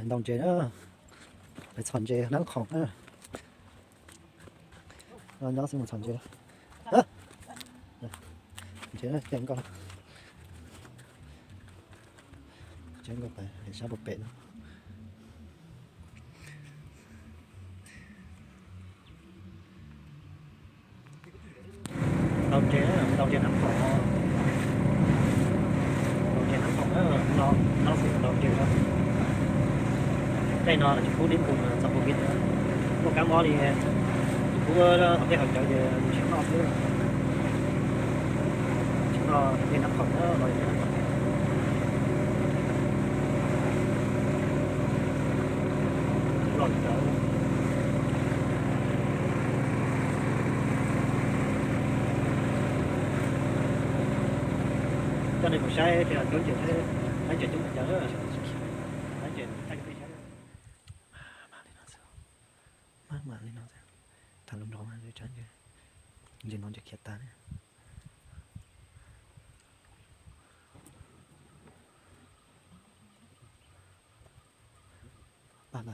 đồng chế nữa phải chọn chế nắng khổng nữa nó xin một chọn chế đó chế nó kèm con chế nó phải để sao bột bể nữa đồng chế nắng khổng nó sẽ đồng chế đó đây nó là chú đến cùng trong một cái có cá mò thì chú ở cái hầm chợ về chúng nó nữa chúng nó cái nắp khổng đó rồi rồi cho nên một sai thì là đối chuyện thế anh chuyện chúng ta chở anh chuyện anh cái sai mà lên nó thằng lông đó mà rồi chán kìa giờ nóจะเขียดตาเนี่ยบ้าอะไร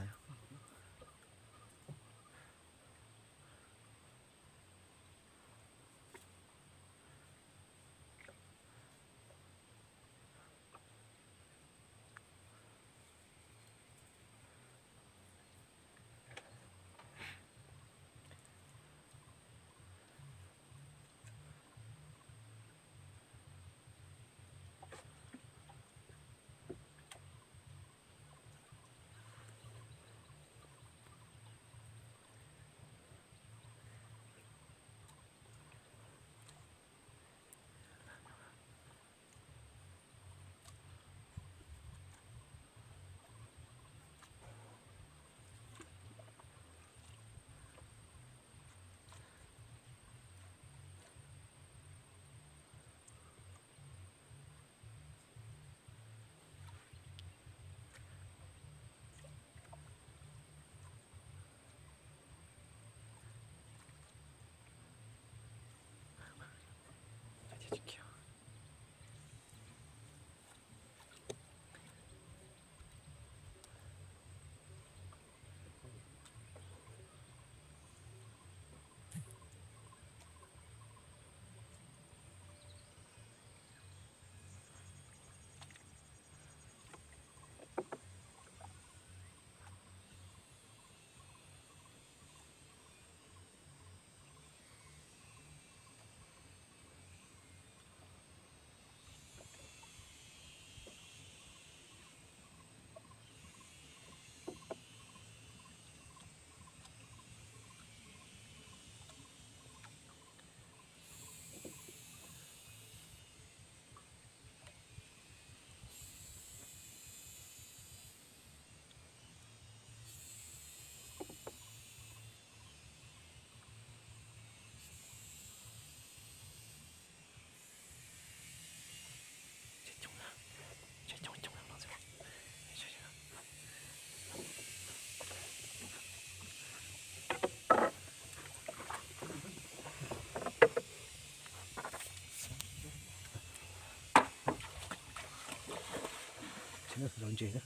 đồng chế đó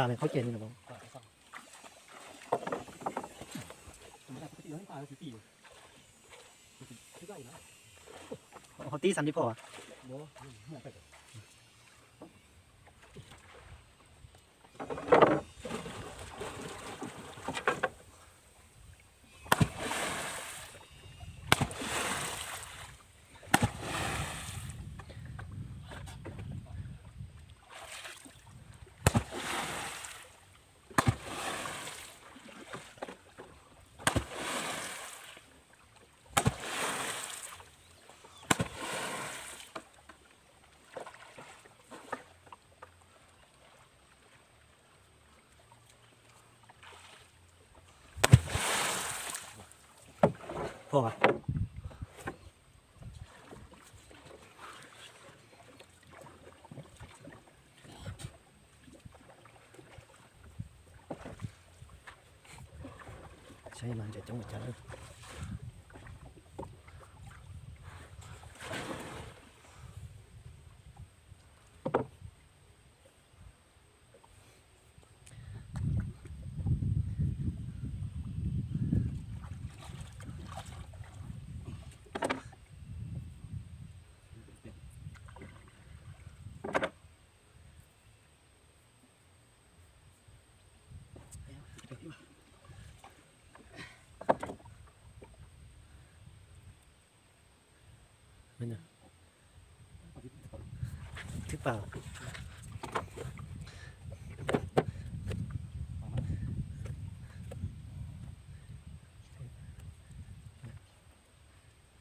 này khó chịu như nào không họ tí sẵn đi phò à phò à ใช่มันจะจ้องจังมันนะทึกเปล่า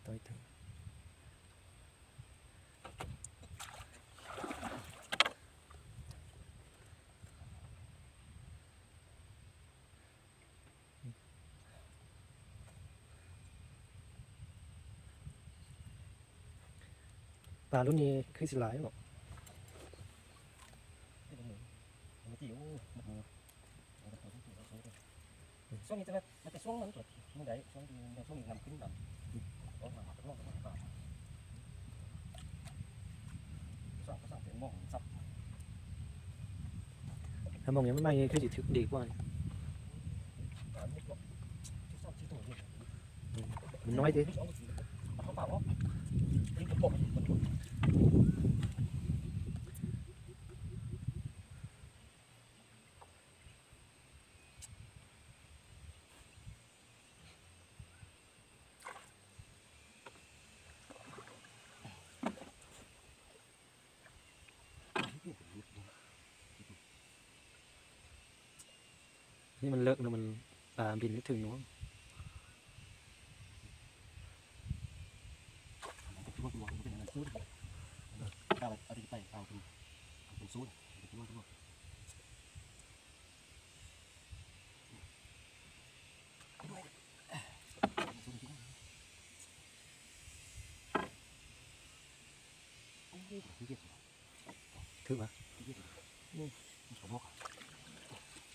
ต่อยถึงปลารุ่นนี้คือสิหลายหรอกช่วงนี้จะแบบมันจะช่วงมันจุดช่วงไหนช่วงนี้นำขึ้นนำออกมาข้างนอกก็สองเสียงมองซับถ้ามองอย่างไม่คือจะถึกดีกว่ามันน้อยดินี่มันเลิกแล้วมันปลาบินไม่ถึงนู้นเอาไปเอาเป็นซูดถือปะ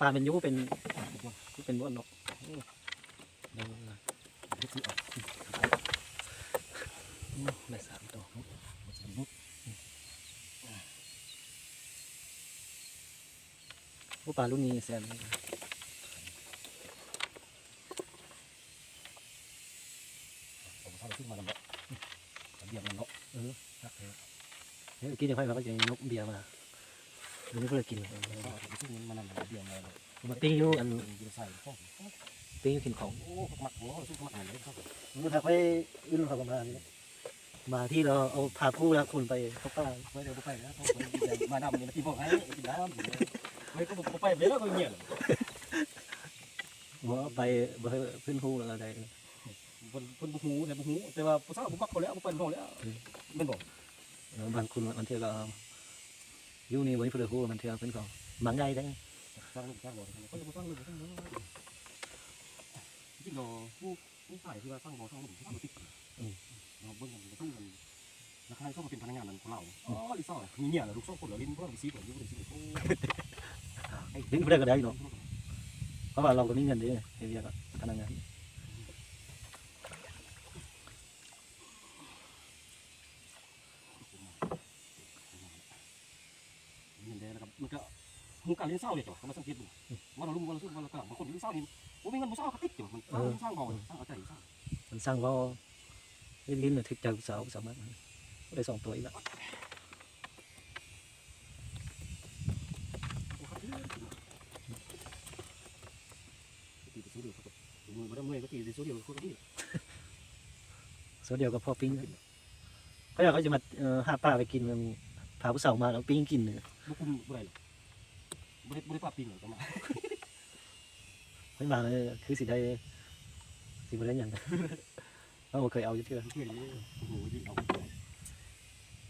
ปลาเป็นยุเป็นบ้วนนกได้3 ตัวพวกปลารุ่นนี้แซมผมทำขึ้นมาแล้วเบียร์มันนกกินยังไงเราก็จะนกเบียร์มาดูนี่เพื่อกินมาตีอยู่อันตีอยู่กินของหมักหัวสู้หมักอะไรครับมันถ้าไปอื่นเขาประมาณนี้มาที่เราเอาพาผู้รักคนไปเขาป้าไม่ได้ไปนะมาดำนี่ที่บอกให้กินน้ำไม่ก็บอกไปแล้วก็เงียบว่าไปเพื่อนผู้อะไรคนบุหูแต่ว่าผู้สาวบุกเขาแล้วบุกเป็นเขาแล้วมันบอกบางคนมันเที่ยวก็ยูนี่วันนี้เพื่อนผู้มันเที่ยวเป็นเขาบางไงได้สร้างบ่อเขาจะสร้างเลยจริงๆผู้ฝ่ายที่ว่าสร้างบ่อสร้างหลุมที่ทำติดเราเบิ้งกันต้องกันแล้วใครเข้ามาเป็นพนักงานนั้นของเราอ๋อรีสอร์ทมีเนี่ยเหรอลูกช่องคนเหรอลิ้นพวกเราซีก่อนยูซีก่อนลิ้นไม่ได้ก็ได้เนาะเพราะว่าเราก็มีเงินดีเฮียก็พนักงานเงินเดือนนะครับมันก็มุกการเลี้ยงเศร้าเลยจ้ะมาสังเกตดูว่าเราลุ่มว่าเราสู้ว่าเรากระหล่ำบางคนเลี้ยงเศร้านี่โอ้ไม่เงินบุษราเขาติดจ้ะมันสร้างบ่อสร้างเอาใจสร้างมันสร้างบ่อลิ้นเนี่ยถึกจากสามารถได้2 ตัวอีกแล้วsố điềuก็พอปิ้งเขาอยากเขาจะมาหาปลาไปกินมันพาผู้สาวมาแล้วปิ้งกินเลยบุกุมบุไรบุไรปลาปิ้งหรอประมาณไม่มาเลยคือสิได้บุไรอย่างเราเคยเอาเยอะ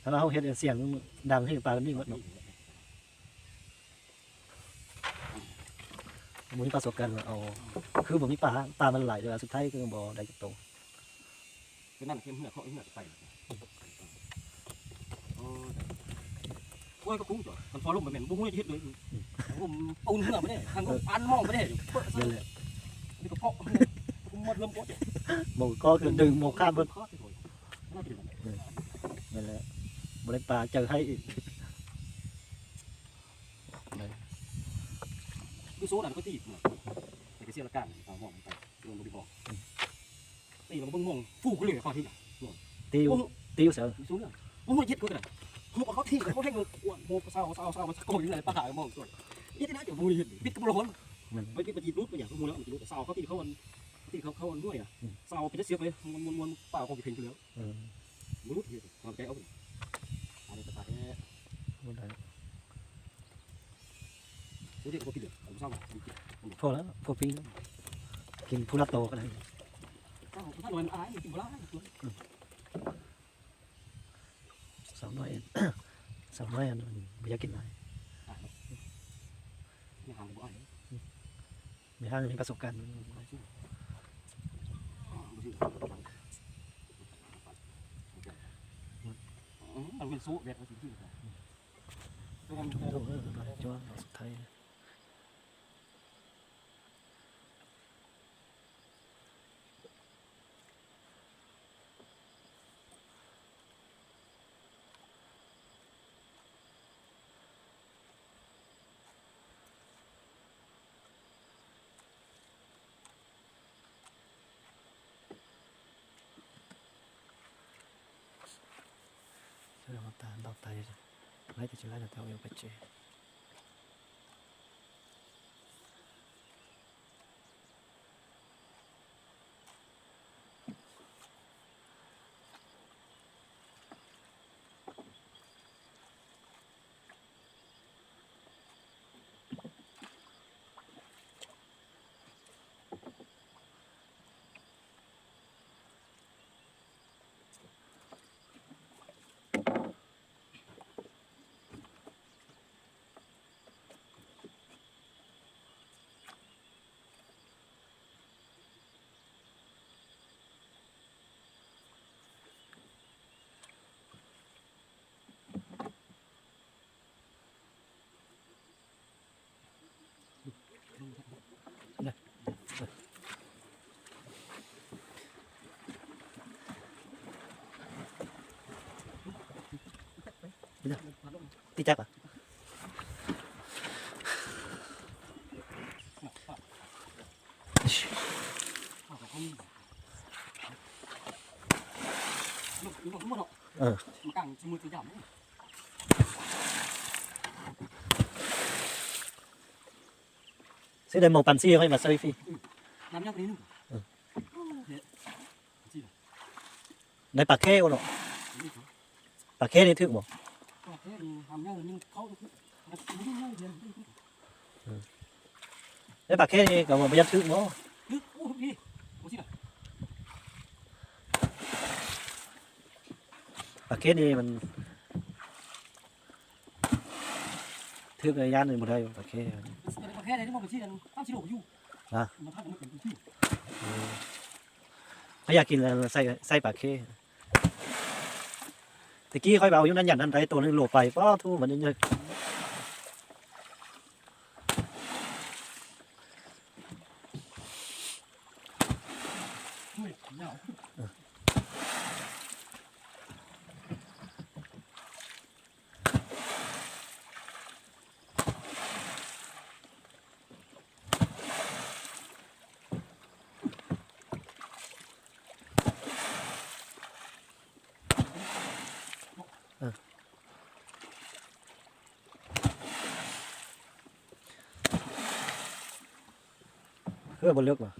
ถ้าเราเห็นเสียงดังให้ปลามันนิ่งหมดเนาะมีประสบการณ์เอาคือผมมีปลามันไหลเลยสุดท้ายคือบ่อได้จับโตคือนั่นเข้มเหือกเขาเหือกไปโอ้ยก็คุ้มจ้ะมันฟอลลุ่มแบบเหม็นบุ้งให้เห็ดเลยผมปูนเหือกไม่ได้ทางอันมองไม่ได้นี่ก็เพาะ หมดลมโคตร หมูก็คือดึงหมูข้ามเพิ่น ข้อที่โดยน่าจะเป็น นั่นแหละบ่ได้ปลาเจอให้อีก คือโซ่หลังก็ตีเนี่ยแต่ก็เสียละกันเอามองไปโดนบริบอกตีเราเบิ่งมองฟูกเลยข้อที่ ติวติวเสือ โซ่เนี่ยโอ้ยยึดกูเลยเขาทิ้งเขาให้เงินอ้วนโมเศร้ามันโกยอยู่ไหนปลาหายมองส่วนยึดที่ไหนเดี๋ยวมูนี่ปิดกระโปรง มัน ไปที่ปฏิรูปไปอย่างเขามูแล้วปฏิรูปเศร้าเขาตีเขาวันตีเขาวันด้วยอ่ะเศร้าเป็นเสียไปมวนเปล่าคงจะเพลงไปแล้วมนุษย์เนี่ยความใจเอาไปอะไรต่างๆเนี่ย บ่ได้ เดี๋ยวเขากินเดี๋ยวผมเศร้า พอแล้วพอปิ้งกินผู้ละโตก็ได้ ถ้าหน่อยมันอายกินบ่ได้ สาวน้อยสาวน้อยอันนั้นบ่อยากกินหลาย ยังห่างกันบ่อาย มีห้างมีประสบการณ์ มันเป็นสู้แบบสิ่งที่ต้อง โอ้โหจ้วสุดท้าย Salamatta dottai laita ci laita tau yo pecce ti chắc à มันกังมือจะหย่ำ sẽ đây màu pan xi hay mà sơi phi น้ำยังนี้นึง ในปากแค่เนาะปากแค่นี่ถึกบ่ ก็แค่ทำยังนึงเขา ในปากแค่นี่ก็บ่ยัดถึกบ่ นึกโอ้พี่โอ้สิ ปากแค่นี่มันถึกย่านนึงบ่ได้ปากแค่ แค่ไหนที่มองไปที่นั่นตั้งชิโร่อยู่มันทำมันเป็นที่ เขาอยากกินใส่ปากแค่ตะกี้ค่อยเอาอยู่นั่นอย่างนั้นได้ตัวนึงโหลไปป้อทูมันนี่ ช่วยยาว เพื่อบนเลือกว่ะ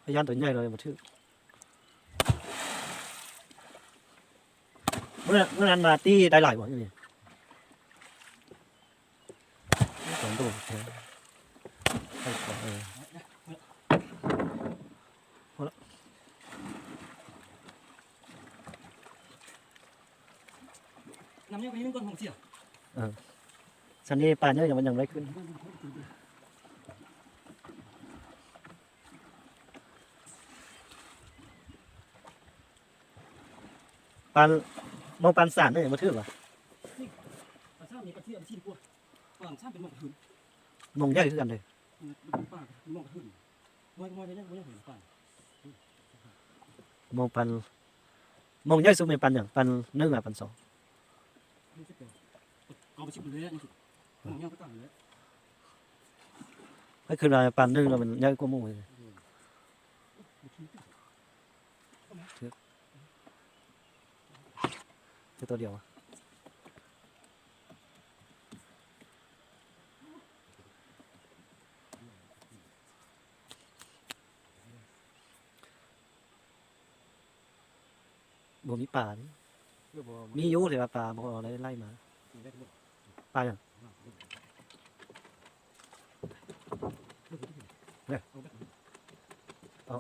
พยานตัวใหญ่เลยมาถือเมื่อนั้นมาตีได้หลายบ่นี่สองตัวใช่น้ำยังนี้นึงก่อนของเสีย สันนี้ปลาเยอะอย่างมันยังไม่ขึ้น ปานมองปานสารนี่มาถือวะ ปลาช่ามีปลาเทียมชิ้นกว่าปลาช่าเป็นมองกระหืน มองใหญ่คือกันเลย เป็นปลามองกระหืนมองไปยังเห็นปลาม องปานมองใหญ่สุดเป็นปานอย่างปานหนึ่งอ่ะปานสอง ไม่ใช่เป็นเอาไปชิมเลยนี่สิมองยังก็ต่างเลย ก็คือว่าปานหนึ่งเรามันใหญ่กว่าหมู่เลยคือตัวเดียวอะบ่มีป่านี่มีอยู่แต่ว่าป่าบ่เอาได้ไล่มาป่าอย่าง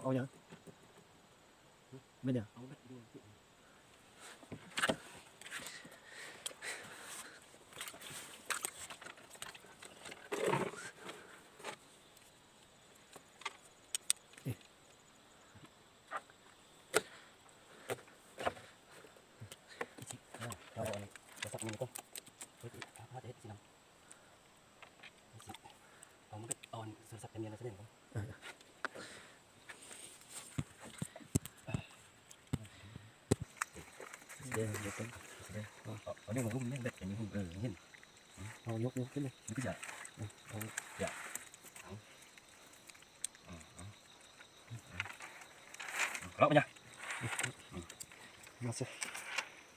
เอาอย่างไม่เนี่ยเอาอะไรจะสักมันก็เฮ้ยผ้าจะเห็ดสีน้ำเอามันก็อ่อนสักเนียนๆแล้วจะเด่นก่อน เดี๋ยวเป็น เอาเรื่องของหุ้มเนี่ยเด็กอย่างนี้หุ้มเห็น เอายกขึ้นเลย มันก็จะเอาอย่าเราไปเนี่ย มาสิ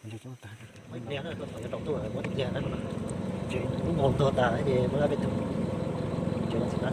มันจะต้องตายไม่เนี่ยนะมันจะต้องตัวมันจะเนี่ยนะเจ๊มองตัวตาไอ้เดี๋ยวมันเป็นตัวเจ๊มันสินะ